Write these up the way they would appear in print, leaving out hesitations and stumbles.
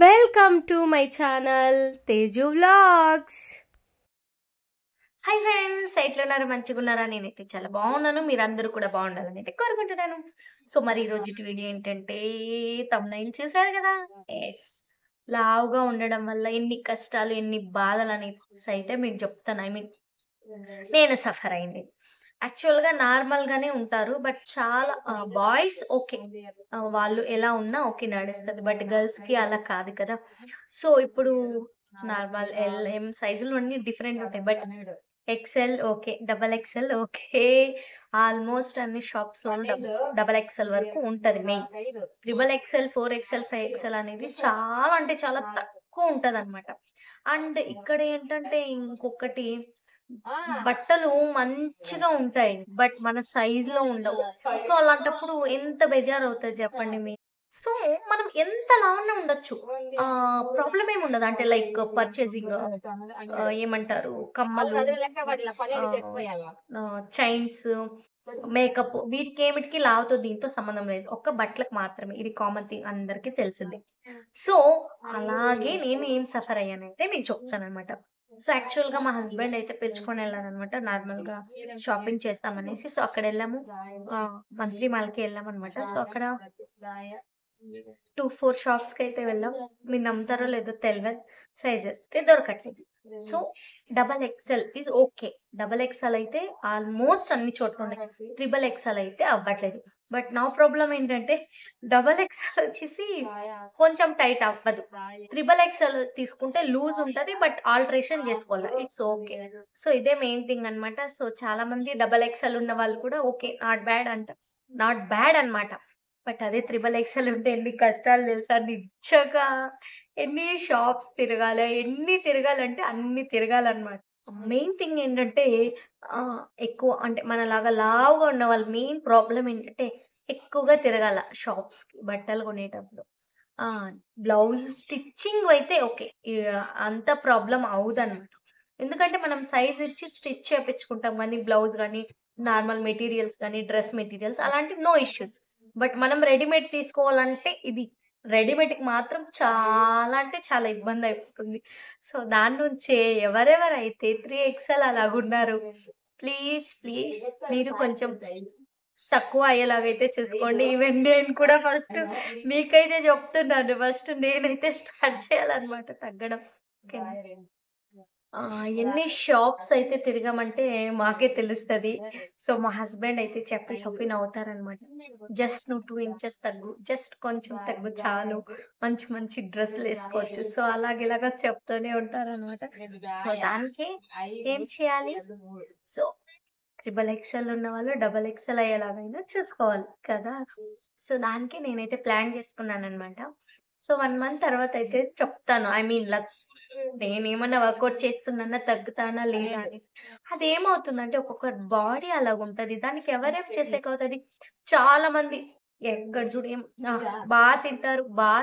Welcome to my channel Teju vlogs. Hi friends, ఎట్లున్నారు? మంచిగా ఉన్నారా? నేనైతే చాలా బాగున్నాను. మీరందరూ కూడా బాగుండాలని అయితే కోరుకుంటున్నాను. సో మరి ఈరోజు వీడియో ఏంటంటే, తమ్నైల్ చూసారు కదా. ఎస్, లావుగా ఉండడం వల్ల ఎన్ని కష్టాలు ఎన్ని బాధలు అనేసి అయితే మీకు చెప్తాను. నేను సఫర్ అయింది. యాక్చువల్‌గా నార్మల్‌గానే ఉంటారు. బట్ చాలా బాయ్స్ ఓకే. వాళ్ళు ఎలా ఉన్నా ఓకే నడుస్తది. బట్ గర్ల్స్‌కి అలా కాదు కదా! సో, ఇప్పుడు నార్మల్ ఎల్, ఎం సైజులు అన్నీ డిఫరెంట్ ఉంటాయి. But XL okay. Double XL okay. Almost అన్ని షాప్స్‌లోను డబుల్ ఎక్స్‌ఎల్ వరకు ఉంటది main. Triple XL, 4 XL, 5 XL అనేది చాలా అంటే చాలా తక్కువ ఉంటదనమాట. అండ్ ఇక్కడ ఏంటంటే ఇంకొకటి, బట్టలు మంచిగా ఉంటాయి. బట్ మన సైజ్‌లో ఉండవు. సో, అలాంటప్పుడు ఎంత బేజారవుతది చెప్పండి మీరు. సో, మనం ఎంత లావున్న ఉండొచ్చు. ప్రాబ్లమ్ ఏమి ఉండదు. అంటే లైక్ పర్చేసింగ్, ఏమంటారు, కమ్మలు, చైన్స్, మేకప్, వీటికేమిటికి లావుతో దీంతో సంబంధం లేదు. ఒక్క బట్టలకు మాత్రమే. ఇది కామన్ థింగ్, అందరికీ తెలిసిందే. సో, అలాగే నేను ఏం సఫర్ అయ్యానంటే మీకు చెప్తాననమాట. సో, యాక్చువల్‌గా మా హస్బెండ్ అయితే పిలుచుకొని ఎళ్ళారనమాట. నార్మల్‌గా షాపింగ్ చేస్తామనేసి. సో, అక్కడెళ్ళాము. మంత్లీ మాల్‌కి ఎళ్ళామనమాట. సో, అక్కడ 2, 4 షాప్స్‌కైతే వెళ్ళాం. మీరు నమ్ముతారో లేదో తెల్వదు. సైజ్ అయితే దొరకట్లేదు. So, double XL is okay. Double XL అయితే ఆల్మోస్ట్ అన్ని చోట్ల ఉన్నాయి. ట్రిపుల్ ఎక్స్‌ఎల్ అయితే అవ్వట్లేదు. బట్ నా ప్రాబ్లమ్ ఏంటంటే, డబుల్ ఎక్స్‌ఎల్ వచ్చేసి కొంచెం టైట్ అవ్వదు. ట్రిపుల్ ఎక్స్‌ఎల్ తీసుకుంటే లూజ్ ఉంటది. బట్ ఆల్టరేషన్ చేసుకోవాలి. It's okay. సో, ఇదే మెయిన్ థింగ్ అన్నమాట. సో, చాలా మంది డబుల్ ఎక్స్‌ఎల్ ఉన్న వాళ్ళు కూడా ఓకే. నాట్ బ్యాడ్ అంటారు. నాట్ బ్యాడ్ అన్నమాట. బట్ అదే త్రిబుల్ ఎక్సెల్ ఉంటే ఎన్ని కష్టాలు తెలుసా? నిజంగా ఎన్ని షాప్స్ తిరగాలో, ఎన్ని తిరగాలంటే అన్ని తిరగాలన్నమాట. మెయిన్ థింగ్ ఏంటంటే, ఎక్కువ అంటే మనలాగా లావుగా ఉన్న వాళ్ళ మెయిన్ ప్రాబ్లమ్ ఏంటంటే, ఎక్కువగా తిరగాల షాప్స్‌కి బట్టలు కొనేటప్పుడు. ఆ! బ్లౌజ్ స్టిచ్చింగ్ అయితే ఓకే. అంత ప్రాబ్లమ్ అవ్వదన్నమాట. ఎందుకంటే మనం సైజ్ ఇచ్చి స్టిచ్ చేపించుకుంటాం గానీ, బ్లౌజ్ గానీ, నార్మల్ మెటీరియల్స్ గానీ, డ్రెస్ మెటీరియల్స్ అలాంటివి నో ఇష్యూస్. బట్ మనం రెడీమేడ్ తీసుకోవాలంటే ఇది రెడీమేడ్‌కి మాత్రం చాలా అంటే చాలా ఇబ్బందయిపోతుంది. సో, దాని నుంచే ఎవరెవరైతే 3 ఎక్స్‌ఎల్ అలాగున్నారో, ప్లీజ్ మీరు కొంచెం తక్కువ అయ్యేలాగైతే చూసుకోండి. ఈవెన్ నేను కూడా ఫస్ట్ మీకైతే చెప్తున్నాను. ఫస్ట్ నేనైతే స్టార్ట్ చేయాలన్నమాట తగ్గడం. ఓకేనా? ఎన్ని షాప్స్ అయితే తిరిగామంటే మాకే తెలుస్తది. సో, మా హస్బెండ్ అయితే చెప్పి చెప్పి నవ్వుతారనమాట. జస్ట్ నువ్వు 2 ఇంచెస్ తగ్గు. జస్ట్ కొంచెం తగ్గు చాలు. మంచి మంచి డ్రెస్సులేసుకోవచ్చు. సో, అలాగిలాగా చెప్తూనే ఉంటారనమాట. సో, దానికి ఏం చేయాలి? సో, ట్రిపుల్ ఎక్స్‌ఎల్ ఉన్నవాళ్ళు డబుల్ ఎక్స్‌ఎల్ అయ్యేలాగైనా చూసుకోవాలి కదా! సో, దానికి నేనైతే ప్లాన్ చేసుకున్నాననమాట. సో, 1 మంత్ తర్వాతయితే చెప్తాను. లైక్ నేనేమన్నా వర్కౌట్ చేస్తున్నానా, తగ్గుతానా లేదా అనేసి. అదేమవుతుందంటే ఒక్కొక్కరి బాడీ అలాగుంటది. దానికి ఎవరేం చేసేకవుతది. చాలా మంది ఎక్కడ చూడు బా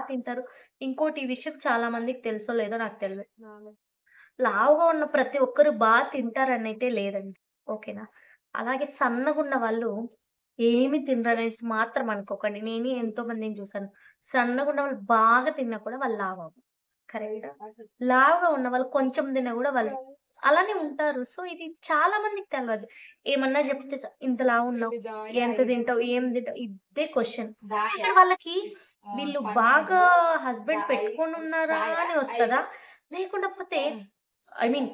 తింటారు. ఇంకోటి ఈ విషయం చాలా మందికి తెలుసో లేదో నాకు తెల్వదు. లావుగా ఉన్న ప్రతి ఒక్కరు తింటారనైతే లేదండి. ఓకేనా? అలాగే సన్నగున్న వాళ్ళు ఏమి తినరనేసి మాత్రం అనుకోకండి. నేనే ఎంతో మందిని చూసాను. సన్నగున్న వాళ్ళు బాగా తిన్నా కూడా వాళ్ళు లావవ్వరు. కరెక్టా? లావుగా ఉన్నవాళ్ళు కొంచెం తిన్నా గూడా వాళ్ళు అలానే ఉంటారు. సో, ఇది చాలా మందికి తెలవదు. ఏమన్నా చెప్తే ఇంత లావున్నావు, ఎంత తింటావు, ఏం తింటావు ఇదే క్వెషన్. అక్కడ వాళ్ళకి వీళ్ళు బాగా హస్బెండ్ పెట్టుకొనున్నారా అని వస్తదా? లేకుండపోతే ఐ మీన్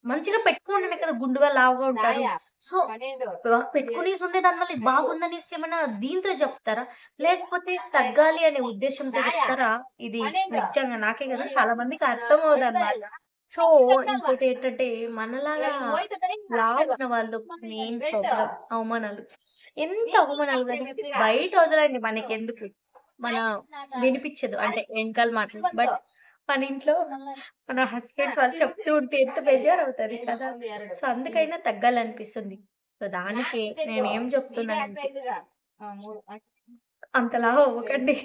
మంచిగా పెట్టుకుంటేనే కదా గుండుగా, లావుగా ఉంటారు. సో, పెట్టుకునేసి ఉండే దాని వల్ల ఇది బాగుందనేసి ఏమన్నా దీంతో చెప్తారా? లేకపోతే తగ్గాలి అనే ఉద్దేశ్యంతో చెప్తారా? ఇది నిజంగా నాకే కాదు చాలా మందికి అర్థమవ్వదన్నమాట. సో, ఇంకోటేంటంటే మనలాగా లావున్న వాళ్ళు మెయిన్ ప్రాబ్లమ్ అవమానాలు. ఎంత అవమానాలు గాని బయట వదలండి మనకెందుకు. మన వినిపిచ్చదు. అంటే ఎనకాల మాటలు. బట్ మన ఇంట్లో మన హస్బెండ్ వాళ్ళు చెప్తూ ఉంటే ఎంత బేజారవుతది కదా! సో, అందుకైనా తగ్గాలనిపిస్తుంది. సో, దానికి నేనేం చెప్తున్నానంటే అంత లావు అవ్వకండి.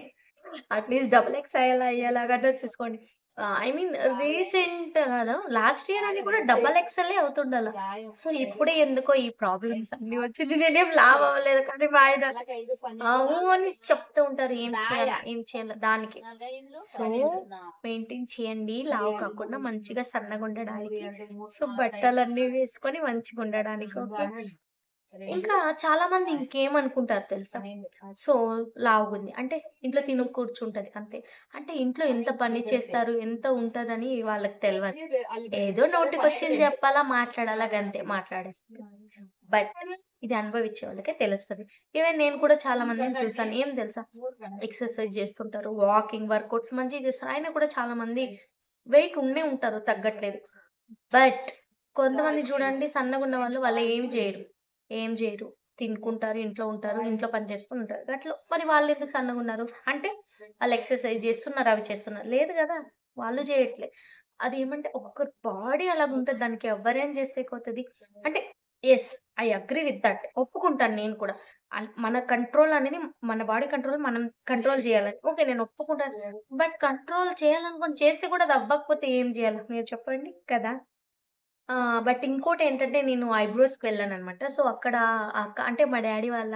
అట్‌లీస్ట్ డబుల్ ఎక్స్‌ఎల్ అయ్యేలాగన్నా చూసుకోండి. ఐ మీన్ రీసెంట్ కాదు. లాస్ట్ ఇయర్ అని కూడా డబల్ ఎక్స్ఎల్ అవుతుండాల. సో ఇప్పుడే ఎందుకో ఈ ప్రాబ్లమ్స్ అన్ని వచ్చింది. నేనేం లావ్ అవ్వలేదు. కానీ మా ఆయన అని చెప్తూ ఉంటారు. ఏం చేయాలి? ఏం చేయాలి? దానికి. సో మెయింటైన్ చేయండి. లావు కాకుండా మంచిగా సన్నగా ఉండడానికి. సో బట్టలన్నీ వేసుకొని మంచిగా ఉండడానికి. ఓకే. ఇంకా చాలా మంది ఇంకేమనుకుంటారు తెలుసా? సో లావుగుంది అంటే ఇంట్లో తిని కూర్చుంటది అంతే. అంటే ఇంట్లో ఎంత పని చేస్తారు, ఎంత ఉంటదని వాళ్ళకి తెలవదు. ఏదో నోటికొచ్చింది చెప్పాలా, మాట్లాడాలా గంతే మాట్లాడేస్తారు. బట్ ఇది అనుభవించే వాళ్ళకే తెలుస్తది. ఈవెన్ నేను కూడా చాలా మందిని చూసాను. ఏం తెలుసా? ఎక్సర్సైజ్ చేస్తుంటారు, వాకింగ్, వర్కౌట్స్ మంచిగా చేస్తారు. అయినా కూడా చాలా మంది వెయిట్ ఉండే ఉంటారు, తగ్గట్లేదు. బట్ కొంతమంది చూడండి సన్నగున్న వాళ్ళు ఏమి జేయరు. ఏం జేయరు. తినుకుంటారు, ఇంట్లో ఉంటారు, ఇంట్లో పని చేసుకొని ఉంటారు. గట్ల మరి వాళ్ళెందుకు సన్నగున్నారు? అంటే వాళ్ళు ఎక్సర్‌సైజ్ చేస్తున్నారు, అవి చేస్తున్నారు. లేదు గదా! వాళ్ళు జేయట్లే. అదేమంటే ఒక్కొక్కరి బాడీ అలాగుంటది. దానికి ఎవ్వరేం చేసేకొతది. అంటే yes. I agree with that. ఒప్పుకుంటాను నేను కూడా. మన కంట్రోల్ అనేది మన బాడీ కంట్రోల్ మనం కంట్రోల్ చేయాలని. ఓకే. నేను ఒప్పుకుంటాను. బట్ కంట్రోల్ చేయాలనుకోని చేస్తే కూడా అది అవ్వకపోతే ఏం జేయాలి? మీరు చెప్పండి కదా! బట్ ఇంకోటేంటంటే నేను ఐబ్రోస్‌కి వెళ్ళాననమాట. సో, అక్కడ అక్క అంటే మా డ్యాడీ వాళ్ళ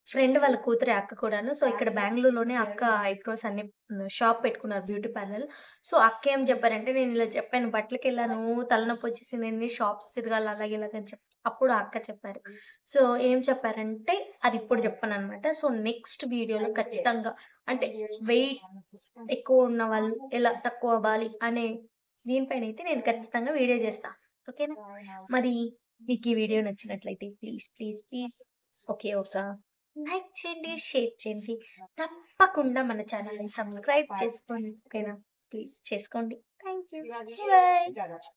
ఫ్రెండ్ వాళ్ళ కూతురే అక్క కూడాను. సో, ఇక్కడ బెంగుళూరులోనే అక్క ఐబ్రోస్ అన్ని షాప్ పెట్టుకున్నారు బ్యూటీ పార్లర్. సో, అక్కేం చెప్పారంటే నేను ఇలా చెప్పాను బట్టలకెళ్ళాను, తలనొప్పొచ్చేసింది ఎన్ని షాప్స్ తిరగాలి అలాగ ఇలాగని అప్పుడు ఆ అక్క చెప్పారు. సో, ఏం చెప్పారంటే అది ఇప్పుడు చెప్పననమాట. సో, నెక్స్ట్ వీడియోలో ఖచ్చితంగా అంటే వెయిట్ ఎక్కువ ఉన్న వాళ్ళు ఎలా తక్కువ అవ్వాలి అనే దీనిపైనైతే నేను ఖచ్చితంగా వీడియో చేస్తా. ఓకేనా? మరి మీకు ఈ వీడియో నచ్చినట్లయితే ప్లీజ్, ప్లీజ్, ప్లీజ్ ఒక లైక్ చేయండి, షేర్ చేయండి. తప్పకుండా మన ఛానెల్‌ని సబ్స్క్రైబ్ చేసుకోండి. ఓకేనా? ప్లీజ్ చేసుకోండి. Thank you. బాయ్.